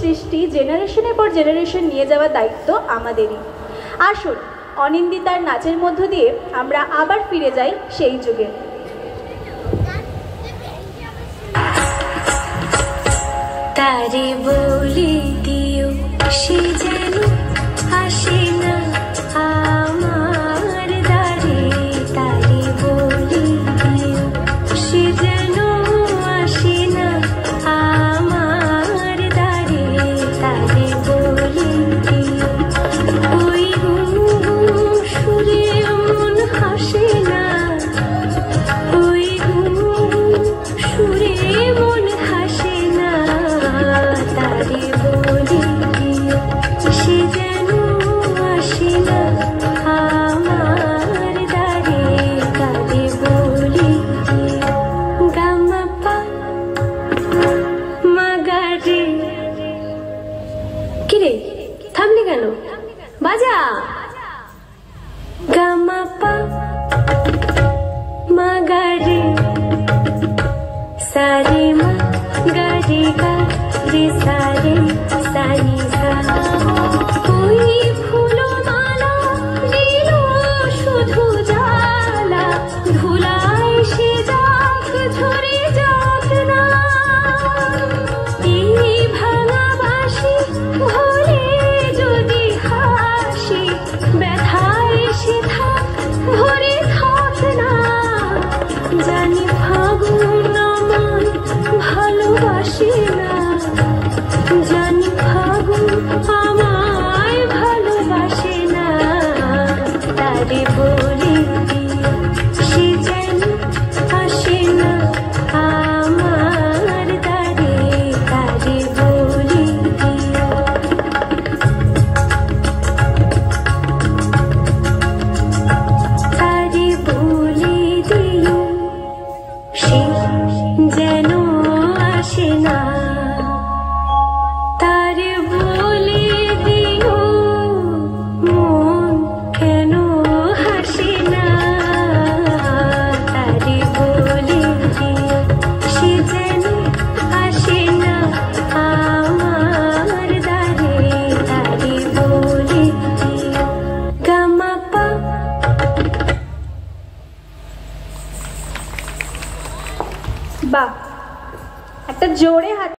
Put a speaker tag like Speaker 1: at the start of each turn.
Speaker 1: সৃষ্টি জেনারেশনের পর জেনারেশন নিয়ে যাওয়ার দায়িত্ব আমাদেরই। আসুন অনিন্দিতার নাচের মধ্য দিয়ে আমরা আবার ফিরে যাই সেই যুগে।
Speaker 2: তারে বলে দিও সে যেন আসে না আমার দ্বারে, তারে বলে দিও সে যেন আসে না আমার দ্বারে, তারে বলে দিও ওই সুরে মন হাসে না, ওই সুরে মন হাসে না, তারে বলে দিও সে যেন আসে না আমার দ্বারে, তারে বলে দিও গামা পা মাগা রে। কিরে থামলি কেন? বাজা গামা পা মাগা রে, সারে মা গা রে গা রে সারে সানি সা। ওই ফুলো মালা দিল শুধু জ্বালা, ধুলায় সে যাক ঝরে যাক না, এই ভাঙা বাঁশি ভোলে যদি হাসি, ব্যথায় সে থাক ভরে থাক না। জানি ফাগুন আমায় ভালোবাসে না, জানি ফাগুন আমায় ভালোবাসে না, তারে বলে দিও সে যেন আসে না আমার দ্বারে, তারে বলে দিও। তারে বলে দিও সে যেন আসে না, তারে বলে দিও মন কেন হাসে না, তারে বলে দিও সে যেন আসে না আমার দ্বারে, তারে বলে দিও গামা পা।
Speaker 1: বাহ, একটা জোরে হাত